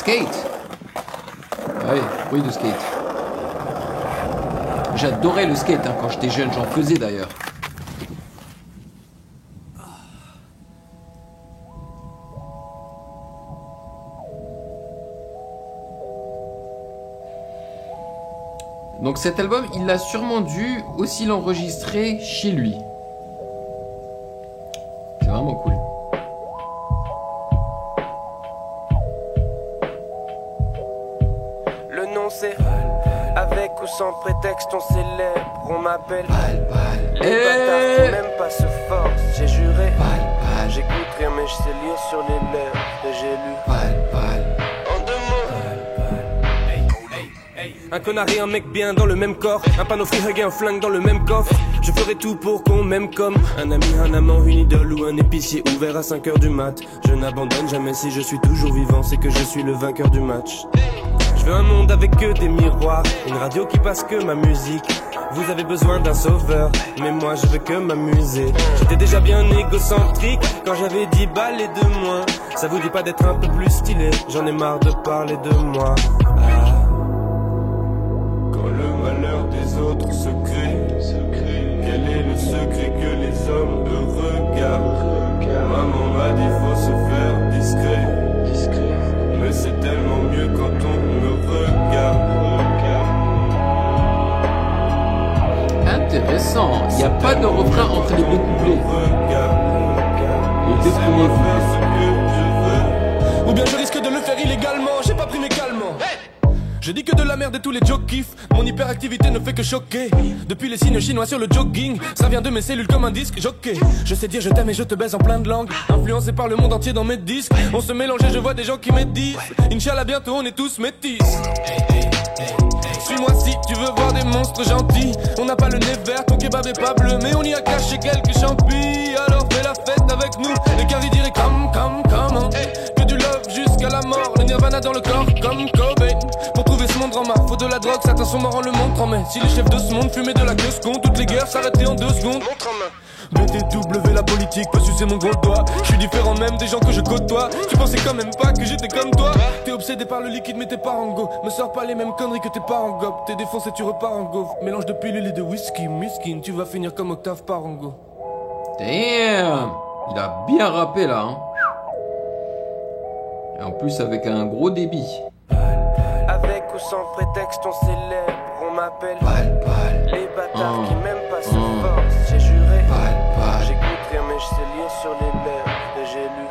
skate. Ah oui, bruit de skate. J'adorais le skate quand j'étais jeune, j'en faisais d'ailleurs. Donc cet album, il a sûrement dû aussi l'enregistrer chez lui. C'est vraiment cool. Le nom c'est avec ou sans prétexte on célèbre, on m'appelle Les bâtards qui même pas se forcent, j'ai juré j'écoute rien mais je sais lire sur les lèvres et j'ai lu en deux mots. Un connard et un mec bien dans le même corps, un panneau free hug et un flingue dans le même coffre. Je ferai tout pour qu'on m'aime comme un ami, un amant, une idole ou un épicier ouvert à 5h du mat. Je n'abandonne jamais si je suis toujours vivant, c'est que je suis le vainqueur du match. Je veux un monde avec que des miroirs, une radio qui passe que ma musique. Vous avez besoin d'un sauveur, mais moi je veux que m'amuser. J'étais déjà bien égocentrique quand j'avais 10 balles et de moins. Ça vous dit pas d'être un peu plus stylé? J'en ai marre de parler de moi. Quand le malheur des autres se crée, quel est le secret que les hommes regardent? Maman m'a dit faut se faire discret, mais c'est tellement mieux quand on me regarde. Intéressant, il n'y a pas de refrain entre les deux couplets. Les deux premiers couplets. Ou bien je risque de le faire illégalement, j'ai pas pris mes calmants. Je dis que de la merde et tous les jokes kiffent. Mon hyperactivité ne fait que choquer. Depuis les signes chinois sur le jogging, ça vient de mes cellules comme un disque jockey. Je sais dire je t'aime et je te baise en plein de langues. Influencé par le monde entier dans mes disques. On se mélange et je vois des gens qui médisent. Inch'Allah bientôt on est tous métis. Suis-moi si tu veux voir des monstres gentils. On n'a pas le nez vert, ton kebab est pas bleu, mais on y a caché quelques champis. Alors fais la fête avec nous. Les caries diraient come. Que du love jusqu'à la mort. Le nirvana dans le corps comme Cobain. Pour trouver ce monde en marre, faut de la drogue, certains sont morts en le montrant. Mais si les chefs de ce monde fumaient de la queue con, toutes les guerres s'arrêteraient en 2 secondes. Montre en main. BTW la politique peut sucer mon gros doigt. Je suis différent même des gens que je côtoie. Tu pensais quand même pas que j'étais comme toi. T'es obsédé par le liquide mais t'es pas en go. Me sors pas les mêmes conneries que tes parents gobe. T'es défoncé tu repars en gaufre. Mélange de pilules et de whisky, miskin. Tu vas finir comme Octave Parango. Damn, il a bien rappé là Et en plus avec un gros débit. Avec ou sans prétexte on célèbre, on m'appelle Les bâtards qui même pas se forcent, j'ai juré j'écoute rien mais je sais lire sur les lèvres et j'ai lu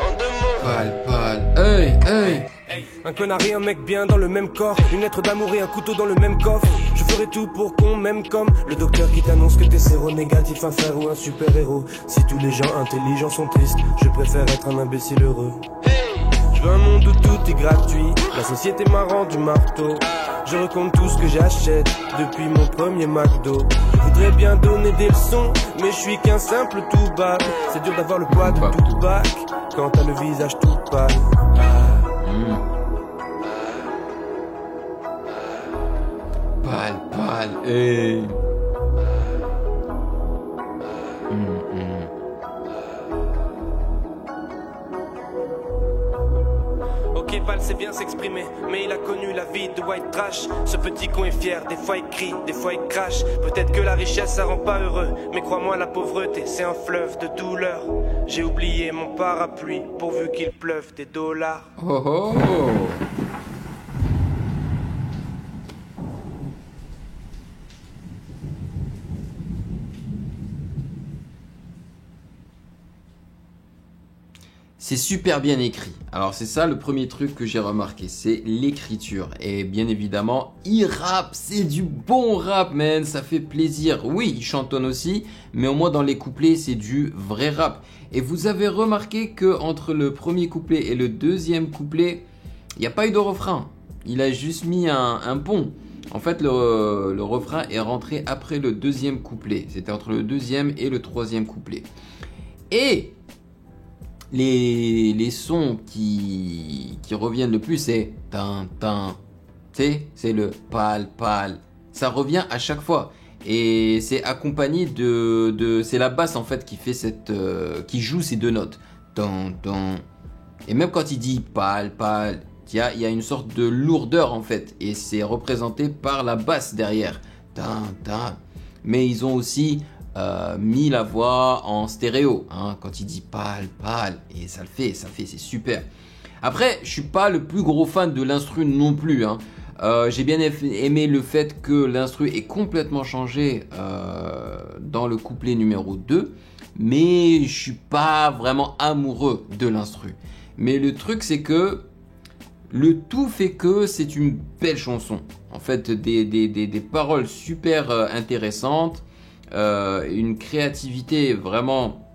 en 2 mots. Hey. Un connard et un mec bien dans le même corps, une lettre d'amour et un couteau dans le même coffre. Je ferai tout pour qu'on m'aime comme le docteur qui t'annonce que t'es séronégatif, un frère ou un super-héros. Si tous les gens intelligents sont tristes, je préfère être un imbécile heureux. Je veux un monde où tout est gratuit, la société m'a rendu marteau. Je recompte tout ce que j'achète depuis mon premier McDo. Je voudrais bien donner des leçons, mais je suis qu'un simple tout bas. C'est dur d'avoir le poids de tout bac quand t'as le visage tout pâle. Pâle, hey. Ok, Pal sait bien s'exprimer, mais il a connu la vie de white trash. Ce petit con est fier, des fois il crie, des fois il crache. Peut-être que la richesse ça rend pas heureux, mais crois-moi la pauvreté c'est un fleuve de douleur. J'ai oublié mon parapluie pourvu qu'il pleuve des dollars. Oh. C'est super bien écrit. Alors c'est ça le premier truc que j'ai remarqué, c'est l'écriture. Et bien évidemment, il rappe, c'est du bon rap, man, ça fait plaisir. Oui, il chantonne aussi, mais au moins dans les couplets, c'est du vrai rap. Et vous avez remarqué que entre le premier couplet et le deuxième couplet, il n'y a pas eu de refrain. Il a juste mis un pont. En fait, le refrain est rentré après le deuxième couplet. C'était entre le deuxième et le troisième couplet. Et les sons qui reviennent le plus, c'est tin. Tu sais, c'est le pal. Ça revient à chaque fois. Et c'est accompagné c'est la basse en fait qui fait qui joue ces deux notes. Tan. Et même quand il dit pâle, pâle, il y a une sorte de lourdeur en fait. Et c'est représenté par la basse derrière. Tin, tin. Mais ils ont aussi mis la voix en stéréo. Hein, quand il dit pâle, pâle. Et ça le fait, c'est super. Après, je suis pas le plus gros fan de l'instru non plus. Hein. J'ai bien aimé le fait que l'instru est complètement changé dans le couplet numéro 2. Mais je suis pas vraiment amoureux de l'instru. Mais le truc c'est que le tout fait que c'est une belle chanson. En fait, des paroles super intéressantes, une créativité vraiment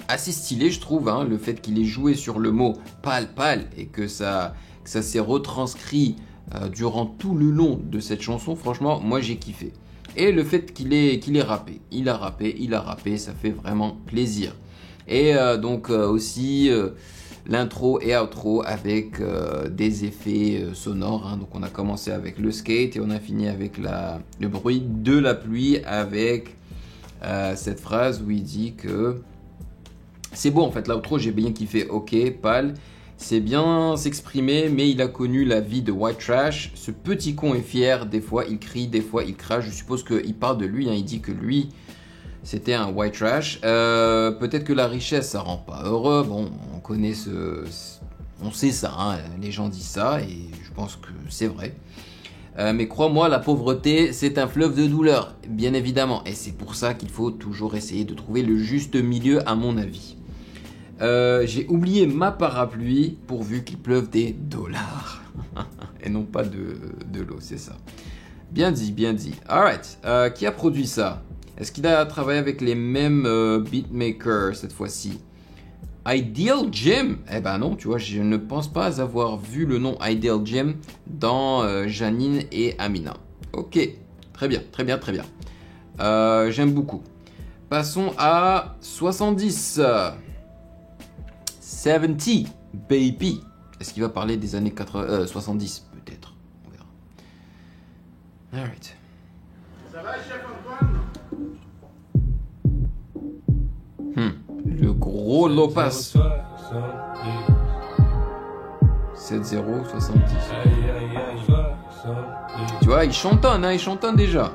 assez stylée, je trouve. Hein, le fait qu'il ait joué sur le mot pâle, pâle et que ça s'est retranscrit durant tout le long de cette chanson, franchement, moi j'ai kiffé. Et le fait qu'il ait rappé, il a rappé, ça fait vraiment plaisir. Et donc aussi l'intro et outro avec des effets sonores. Hein. Donc on a commencé avec le skate et on a fini avec le bruit de la pluie avec cette phrase où il dit que c'est beau en fait. L'outro j'ai bien kiffé. Ok, pâle. C'est bien s'exprimer, mais il a connu la vie de white trash. Ce petit con est fier, des fois il crie, des fois il crache. Je suppose qu'il parle de lui, hein. Il dit que lui, c'était un white trash. Peut-être que la richesse, ça rend pas heureux. Bon, on connaît on sait ça, hein. Les gens disent ça et je pense que c'est vrai. Mais crois-moi, la pauvreté, c'est un fleuve de douleur, bien évidemment. Et c'est pour ça qu'il faut toujours essayer de trouver le juste milieu, à mon avis. J'ai oublié ma parapluie pourvu qu'il pleuve des dollars. Et non pas de l'eau, c'est ça. Bien dit, bien dit. Alright, qui a produit ça? Est-ce qu'il a travaillé avec les mêmes beatmakers cette fois-ci? Ideal Jim? Eh ben non, tu vois, je ne pense pas avoir vu le nom Ideal Jim dans Janine et Amina. Ok, très bien, très bien, très bien. J'aime beaucoup. Passons à 70. 70, baby. Est-ce qu'il va parler des années 70? Peut-être. On verra. Alright. Ça va, chef Antoine? Le gros Lopas. 70. Tu vois, il chantonne, hein, il chantonne déjà.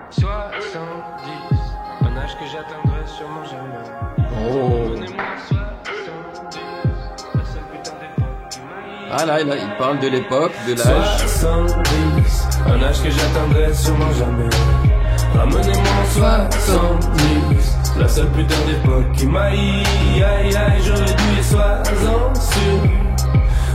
70, un âge que j'atteindrai sûrement jamais. Oh. Ah là, il parle de l'époque, de l'âge. 70, un âge que j'atteindrai sûrement jamais. Ramenez-moi en 70, la seule putain d'époque qui m'aille. Aïe aïe, j'aurais dû y sois-en sûr.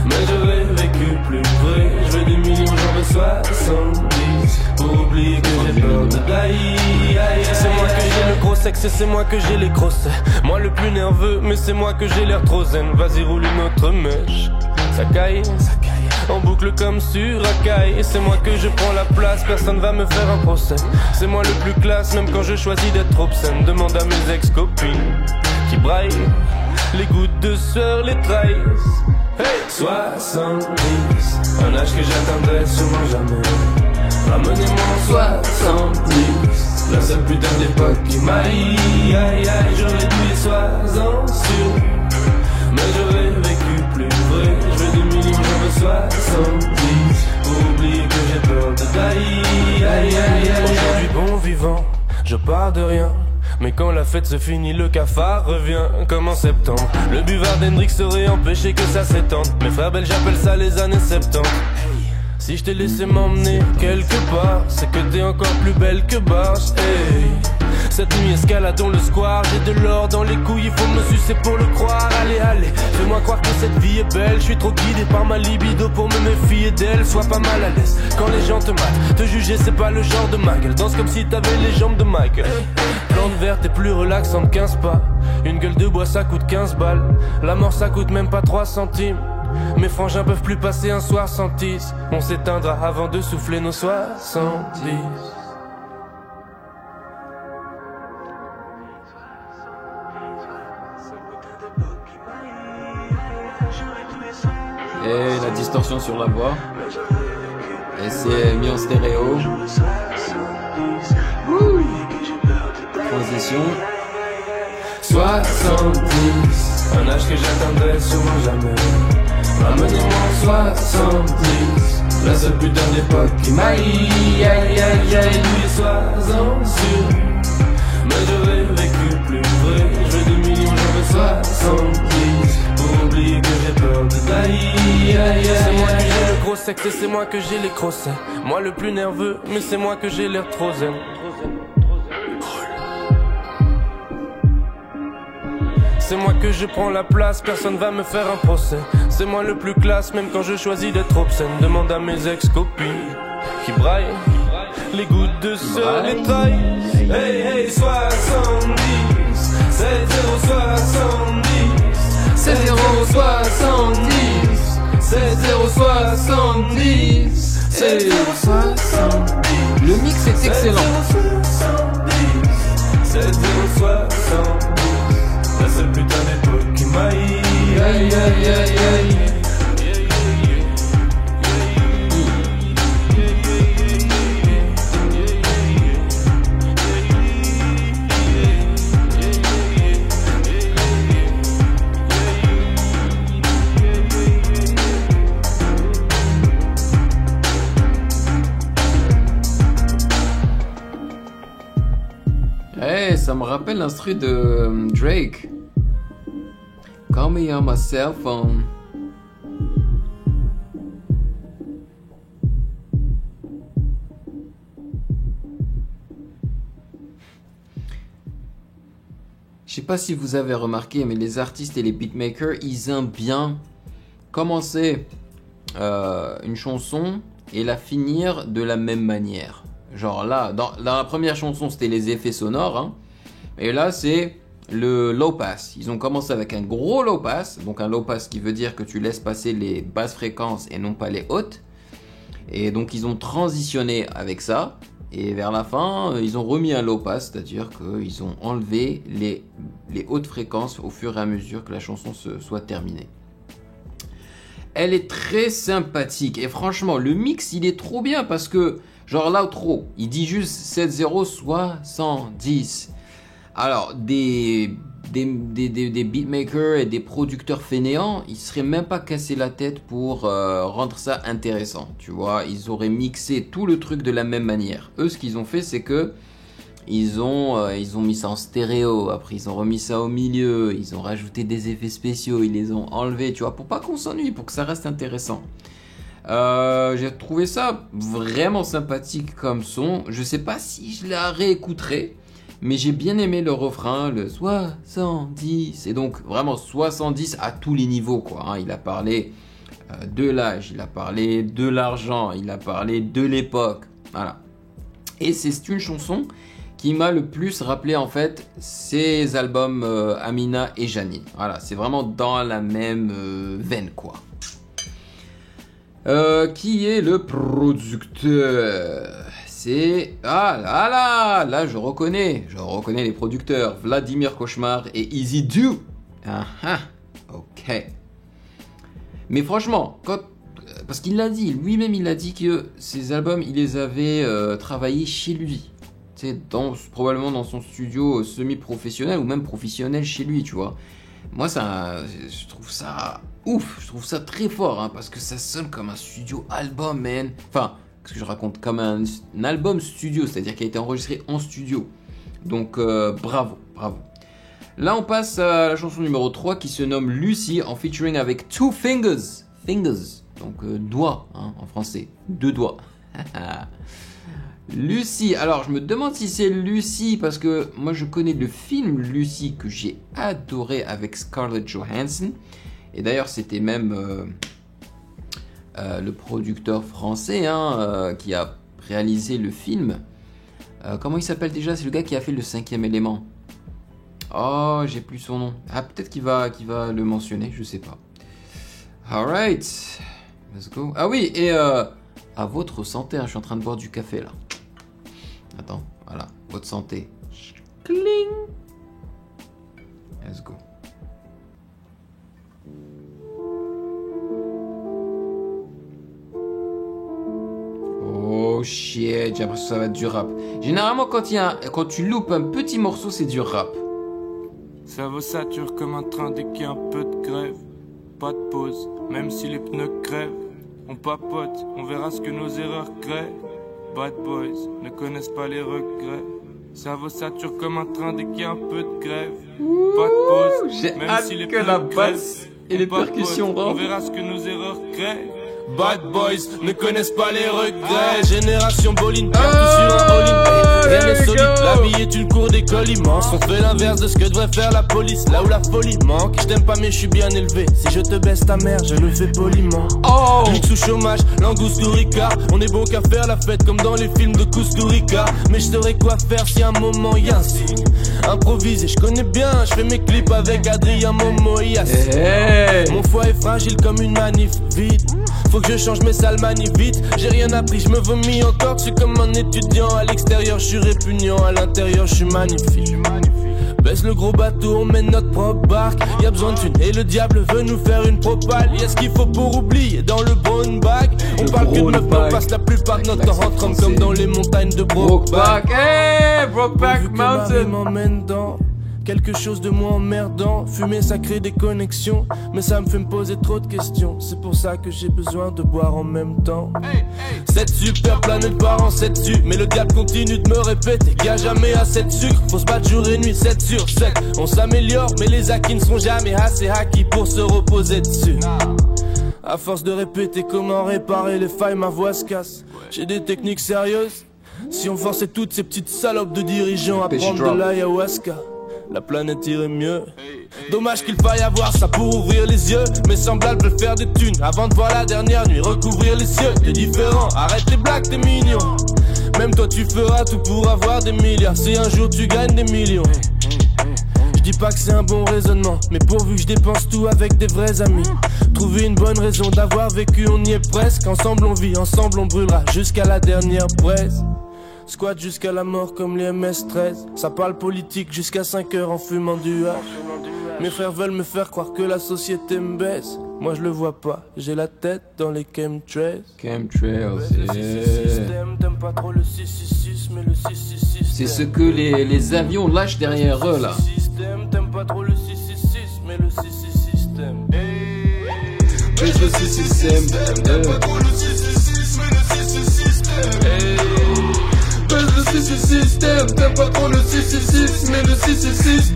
Mais j'aurais vécu plus près. Je veux des millions, j'en veux 70. Pour oublier que j'ai peur de die. C'est moi que j'ai le gros sexe et c'est moi que j'ai les grosses. Moi le plus nerveux, mais c'est moi que j'ai l'air trop zen. Vas-y, roule une autre mèche. Ça caille, en boucle comme sur Akai. Et c'est moi que je prends la place, personne va me faire un procès. C'est moi le plus classe, même quand je choisis d'être obscène. Demande à mes ex-copines qui braillent. Les gouttes de sueur les trahissent. Hey 70, un âge que j'atteindrai sûrement jamais. Ramenez-moi en 70, la seule putain d'époque qui m'aille. Aïe aïe, j'aurais dû y sois-en sûr. Mais j'aurais vécu plus vrai. Je veux des millions, j'en veux 70. Pour oublier que j'ai peur de die. Aïe aïe aïe. Aujourd'hui bon vivant, je pars de rien. Mais quand la fête se finit, le cafard revient comme en septembre. Le buvard d'Hendrix serait empêché que ça s'étende. Mes frères belges j'appelle ça les années 70. Si je t'ai laissé m'emmener quelque part, c'est que t'es encore plus belle que Barge. Hey. Cette nuit escaladons le square, j'ai de l'or dans les couilles, il faut me sucer pour le croire. Allez, allez, fais-moi croire que cette vie est belle. Je suis trop guidé par ma libido pour me méfier d'elle. Sois pas mal à l'aise quand les gens te matent. Te juger c'est pas le genre de ma gueule. Danse comme si t'avais les jambes de Michael. Plante verte est plus relaxante 15 pas. Une gueule de bois ça coûte 15 balles. La mort ça coûte même pas 3 centimes. Mes frangins peuvent plus passer un soir sans tisse. On s'éteindra avant de souffler nos 70. Et la distorsion sur la voix. Et c'est mis en stéréo. Transition. 70, un âge que j'atteindrai sûrement jamais. Ramenez-moi en 70, la seule putain d'époque qui m'aille. Aïe aïe aïe, lui sois-en sûr. Mais j'aurais vécu plus vrai. Je veux 2 millions, j'en veux 70 pour oublier que j'ai peur de tailler. C'est moi qui j'ai le gros sexe et c'est moi que j'ai les crossets. Moi le plus nerveux, mais c'est moi que j'ai l'air trop zen. C'est moi que je prends la place, personne va me faire un procès. C'est moi le plus classe, même quand je choisis d'être obscène. Demande à mes ex-copines qui braillent les gouttes de ce détail. Hey hey 70, 70, 70 70, 70. Le mix est excellent. 70, la seule putain d'époque qui m'aille. Aïe aïe aïe aïe. Hey, ça me rappelle l'instru de Drake. Call me on my cell phone. Je sais pas si vous avez remarqué, mais les artistes et les beatmakers, ils aiment bien commencer une chanson et la finir de la même manière. Genre là, dans la première chanson, c'était les effets sonores, hein, et là, c'est le low pass. Ils ont commencé avec un gros low pass, donc un low pass qui veut dire que tu laisses passer les basses fréquences et non pas les hautes. Et donc ils ont transitionné avec ça, et vers la fin, ils ont remis un low pass, c'est-à-dire qu'ils ont enlevé les hautes fréquences au fur et à mesure que la chanson soit terminée. Elle est très sympathique, et franchement, le mix, il est trop bien, parce que, genre l'outro, il dit juste 70. Alors, des beatmakers et des producteurs fainéants, ils seraient même pas cassés la tête pour rendre ça intéressant, tu vois. Ils auraient mixé tout le truc de la même manière. Eux, ce qu'ils ont fait, c'est que ils ont mis ça en stéréo, après ils ont remis ça au milieu, ils ont rajouté des effets spéciaux, ils les ont enlevés, tu vois, pour pas qu'on s'ennuie, pour que ça reste intéressant. J'ai trouvé ça vraiment sympathique comme son. Je sais pas si je la réécouterai, mais j'ai bien aimé le refrain, le 70. Et donc vraiment 70 à tous les niveaux, quoi, hein. Il a parlé de l'âge, il a parlé de l'argent, il a parlé de l'époque. Voilà. Et c'est une chanson qui m'a le plus rappelé en fait ces albums Amina et Janine. Voilà, c'est vraiment dans la même veine, quoi. Qui est le producteur? C'est... Ah là, je reconnais les producteurs. Vladimir Cauchemar et Easy Do. Ok. Mais franchement, parce qu'il l'a dit, lui-même il a dit que ces albums, il les avait travaillés chez lui. Tu sais, probablement dans son studio semi-professionnel ou même professionnel chez lui, tu vois. Moi, je trouve ça ouf, je trouve ça très fort, hein, parce que ça sonne comme un studio album, man. Enfin, qu'est-ce que je raconte? Comme un album studio, c'est-à-dire qu'il a été enregistré en studio. Donc, bravo. Là, on passe à la chanson numéro 3 qui se nomme Lucy, en featuring avec Two Fingers. Fingers, donc doigts, hein, en français. 2 doigts. Lucy, alors je me demande si c'est Lucy parce que moi je connais le film Lucy que j'ai adoré avec Scarlett Johansson, et d'ailleurs c'était même le producteur français, hein, qui a réalisé le film. Comment il s'appelle déjà? C'est le gars qui a fait le 5e élément. Oh, j'ai plus son nom. Ah, peut-être qu'il va le mentionner, je sais pas. Alright, let's go. Ah oui, et à votre santé, hein, je suis en train de boire du café là. Attends, voilà, votre santé. Cling. Let's go. Oh shit, j'ai l'impression que ça va être du rap. Généralement, quand tu loupes un petit morceau, c'est du rap. Cerveau sature comme un train dès qu'il y a un peu de grève. Pas de pause, même si les pneus crèvent. On papote, on verra ce que nos erreurs créent. Bad boys ne connaissent pas les regrets. Cerveau sature comme un train dès qu'il y a un peu de grève. Pas de pause, J'ai même hâte si les que pneus la crèvent. basse et On les papote, percussions on rentrent. verra ce que nos erreurs créent. Bad boys ne connaissent pas les regrets. Génération bowling, partout sur un all-in. Rien n'est solide, la vie est une cour d'école immense. On fait l'inverse de ce que devrait faire la police. Là où la folie manque, je t'aime pas mais je suis bien élevé. Si je te baisse ta mère, je le fais poliment. Oh, Luxe sous chômage, l'Angusturica. On est bon qu'à faire la fête comme dans les films de Kusturica. Mais je saurais quoi faire si un moment y a un signe. Improvisé, je connais bien, je fais mes clips avec Adrien Momoyas. hey. Mon foie est fragile comme une manif vide. Faut que je change mes sales manies vite. J'ai rien appris, je me vomis encore. Je suis comme un étudiant. À l'extérieur, je suis répugnant. À l'intérieur, je suis magnifique. Baisse le gros bateau, on mène notre propre barque. Y'a besoin de thunes et le diable veut nous faire une propale. Y'a ce qu'il faut pour oublier dans le brown bag. On parle que de meufs, on passe la plupart de notre temps en trompe comme dans les montagnes de Brokeback. Brokeback, hey, Brokeback Pourvu que ma vie Mountain. m'emmène dans quelque chose de moins emmerdant. Fumer ça crée des connexions, mais ça me fait me poser trop de questions. C'est pour ça que j'ai besoin de boire en même temps. Cette super planète part en 7 dessus, mais le diable continue de me répéter qu'il y a jamais assez de sucre. Faut se battre jour et nuit 7 sur 7. On s'améliore, mais les acquis ne sont jamais assez acquis pour se reposer dessus. À force de répéter comment réparer les failles, ma voix se casse. J'ai des techniques sérieuses. Si on forçait toutes ces petites salopes de dirigeants à prendre de l'ayahuasca, la planète irait mieux. Dommage qu'il faille avoir ça pour ouvrir les yeux. Mes semblables veulent faire des thunes avant de voir la dernière nuit recouvrir les cieux. T'es différent, arrête les blagues, t'es mignon. Même toi tu feras tout pour avoir des milliards. Si un jour tu gagnes des millions. Je dis pas que c'est un bon raisonnement, mais pourvu que je dépense tout avec des vrais amis. Trouver une bonne raison d'avoir vécu, on y est presque. Ensemble on vit, ensemble on brûlera jusqu'à la dernière braise. Squat jusqu'à la mort comme les MS-13. Ça parle politique jusqu'à 5 heures en fumant du hash. Mes frères veulent me faire croire que la société me baisse. Moi je le vois pas, j'ai la tête dans les chemtrails. Chemtrails, T'aimes pas trop le 666, mais le 666. c'est ce que les avions lâchent derrière eux là. T'aimes pas trop le 666, mais le 666 système. Baisse le 666, t'aimes pas trop le 666, mais le 666 Baisse le 666, t'aimes pas trop le 666, mais le 666